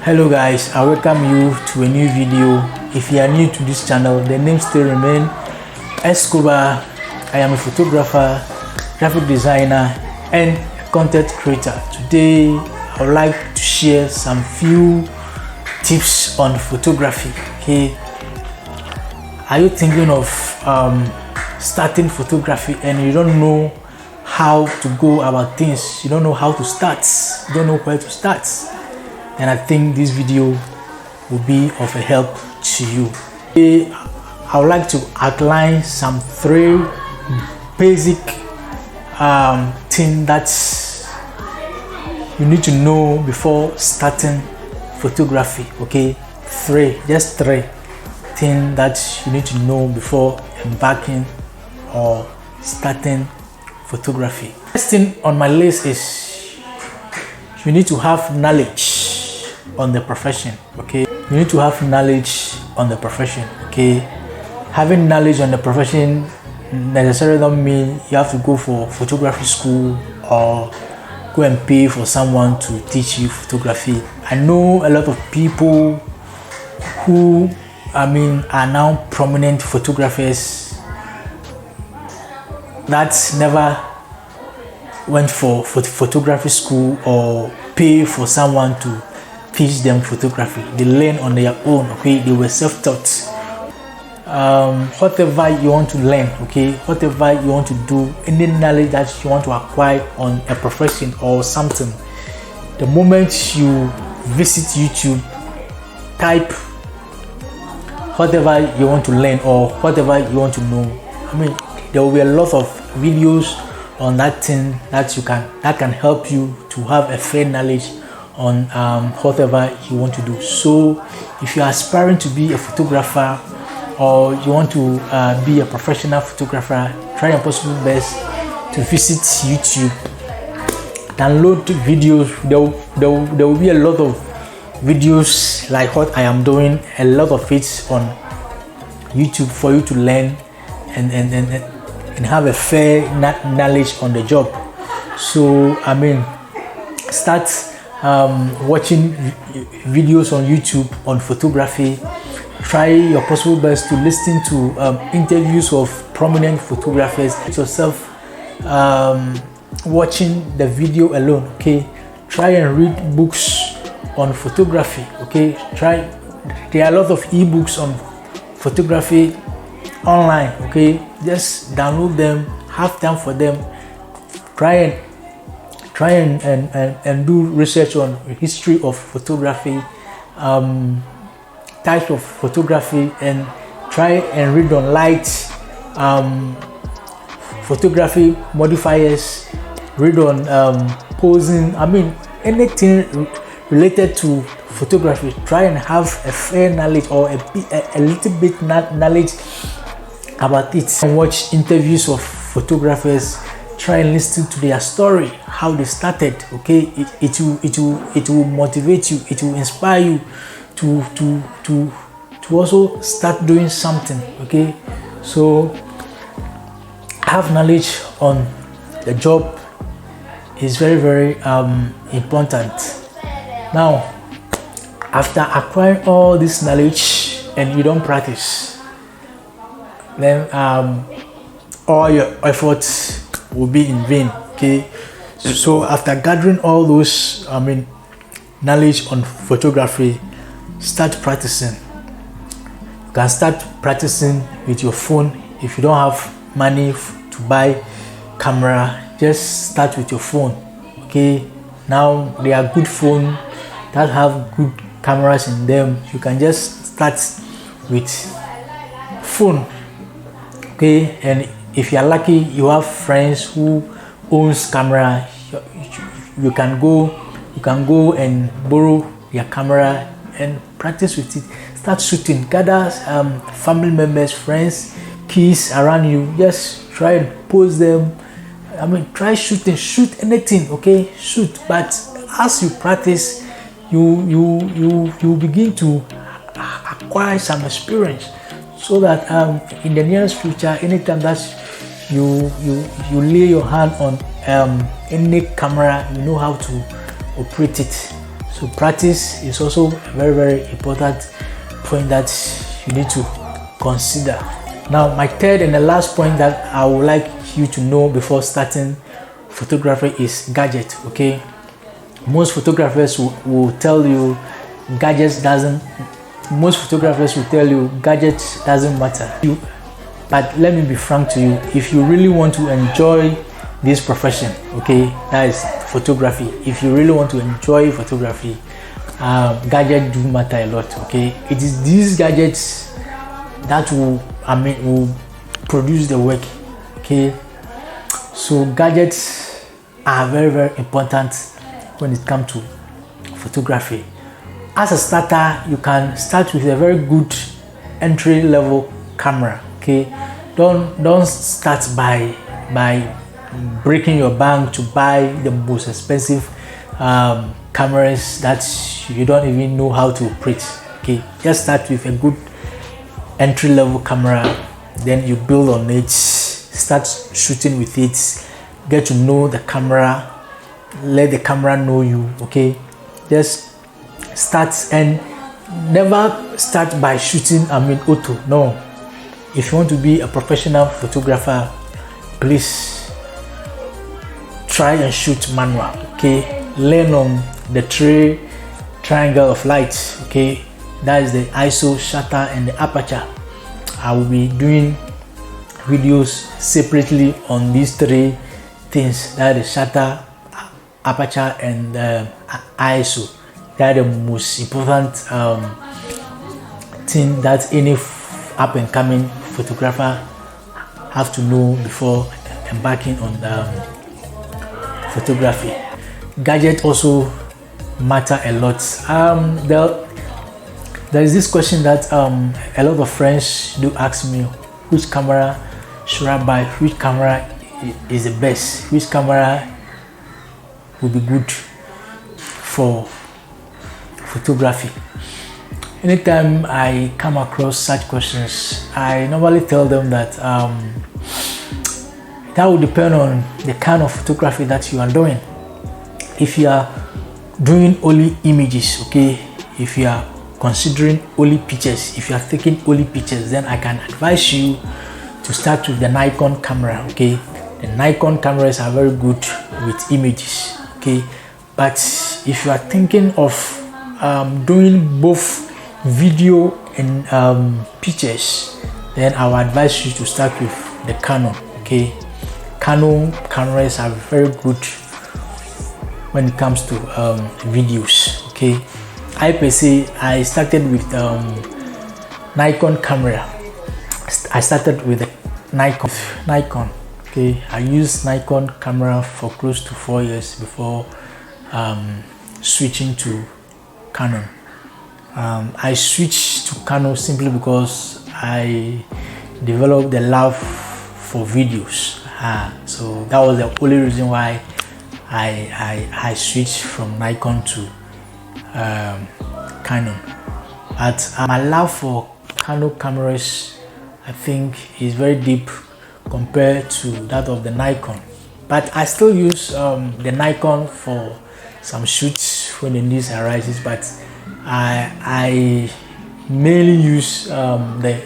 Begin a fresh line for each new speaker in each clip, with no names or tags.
Hello guys, I welcome you to a new video. If you are new to this channel, the name still remains Escobar. I am a photographer, graphic designer and content creator. Today I would like to share some few tips on photography. Okay, are you thinking of starting photography and you don't know how to go about things? You don't know how to start, you don't know where to start, and I think this video will be of a help to you. Today, I would like to outline some 3 basic things that you need to know before starting photography. Okay, just three things that you need to know before embarking or starting photography. First thing on my list is you need to have knowledge on the profession. Okay, you need to have knowledge on the profession. Okay, having knowledge on the profession necessarily don't mean you have to go for photography school or go and pay for someone to teach you photography. I know a lot of people who are now prominent photographers that never went for photography school or pay for someone to teach them photography. They learn on their own. Okay, they were self-taught. Whatever you want to learn, okay, whatever you want to do, any knowledge that you want to acquire on a profession or something, the moment you visit YouTube, type whatever you want to learn or whatever you want to know, there will be a lot of videos on that thing that can help you to have a fair knowledge on whatever you want to do. So if you are aspiring to be a photographer or you want to be a professional photographer, try your possible best to visit YouTube, download videos. There will be a lot of videos like what I am doing, a lot of it on YouTube for you to learn and have a fair knowledge on the job. So start watching videos on YouTube on photography. Try your possible best to listen to interviews of prominent photographers yourself, watching the video alone. Okay, try and read books on photography. Okay, there are a lot of ebooks on photography online. Okay, just download them, have time for them, try and do research on history of photography, types of photography, and try and read on light, photography modifiers, read on posing. Anything related to photography, try and have a fair knowledge or a little bit knowledge about it, and watch interviews of photographers. Try and listen to their story, how they started. Okay, it will motivate you, it will inspire you to also start doing something. Okay, so have knowledge on the job is very important. Now, after acquiring all this knowledge and you don't practice, then all your efforts will be in vain. Okay, so after gathering all those knowledge on photography, start practicing. You can start practicing with your phone. If you don't have money to buy camera, just start with your phone. Okay, now there are good phones that have good cameras in them. You can just start with phone. Okay, and if you are lucky, you have friends who owns camera. You can go and borrow your camera and practice with it. Start shooting. Gather family members, friends, kids around you. Just try and pose them. Try shooting. Shoot anything. Okay, shoot. But as you practice, you begin to acquire some experience, so that in the nearest future, anytime that you lay your hand on any camera, you know how to operate it. So practice is also a very important point that you need to consider. Now, my third and the last point that I would like you to know before starting photography is gadget. Okay, most photographers will tell you gadgets doesn't matter. But let me be frank to you, if you really want to enjoy this profession, okay, that is photography, if you really want to enjoy photography, gadgets do matter a lot. Okay, it is these gadgets that will produce the work. Okay, so gadgets are very important when it comes to photography. As a starter, you can start with a very good entry level camera. Okay, don't start by breaking your bank to buy the most expensive cameras that you don't even know how to operate. Okay, just start with a good entry level camera, then you build on it, start shooting with it, get to know the camera, let the camera know you. Okay, just start, and never start by shooting auto. No, if you want to be a professional photographer, please try and shoot manual. Okay, learn on the triangle of light. Okay, that is the ISO, shutter, and the aperture. I will be doing videos separately on these three things, that is shutter, aperture, and ISO. That is the most important thing that any up and coming photographer have to know before embarking on photography. Gadget also matter a lot. There is this question that a lot of friends do ask me: which camera should I buy? Which camera is the best? Which camera will be good for photography? Anytime I come across such questions, I normally tell them that that will depend on the kind of photography that you are doing. If you are doing only images, okay, if you are considering only pictures, if you are taking only pictures, then I can advise you to start with the Nikon camera. Okay, the Nikon cameras are very good with images. Okay, but if you are thinking of doing both video and pictures, then I will advise you to start with the Canon. Okay, Canon cameras are very good when it comes to videos. Okay, I per se, I started with Nikon camera. I started with the Nikon. Okay, I used Nikon camera for close to 4 years before switching to Canon. I switched to Canon simply because I developed the love for videos. So that was the only reason why I switched from Nikon to Canon. But my love for Canon cameras, I think, is very deep compared to that of the Nikon. But I still use the Nikon for some shoots when the need arises, but I mainly use the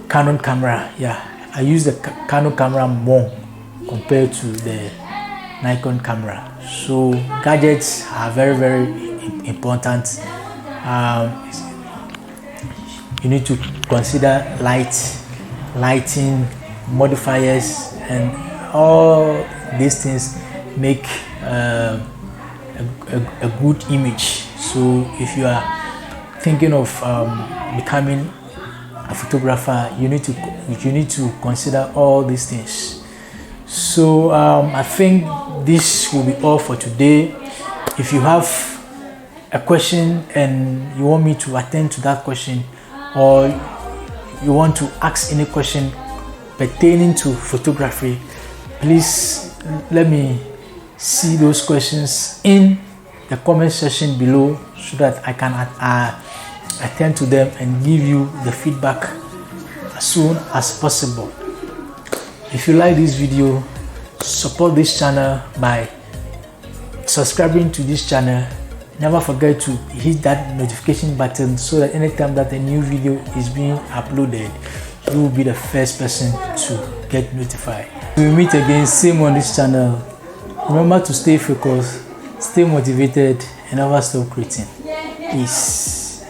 Canon camera. Yeah, I use the Canon camera more compared to the Nikon camera. So gadgets are very important. You need to consider lighting, modifiers, and all these things make a good image. So if you are thinking of becoming a photographer, you need to consider all these things. So I think this will be all for today. If you have a question and you want me to attend to that question, or you want to ask any question pertaining to photography, please let me see those questions in the comment section below so that I can attend to them and give you the feedback as soon as possible. If you like this video, support this channel by subscribing to this channel, never forget to hit that notification button so that anytime that a new video is being uploaded, you will be the first person to get notified. We will meet again, same on this channel. Remember to stay focused, stay motivated, and never stop creating. Peace.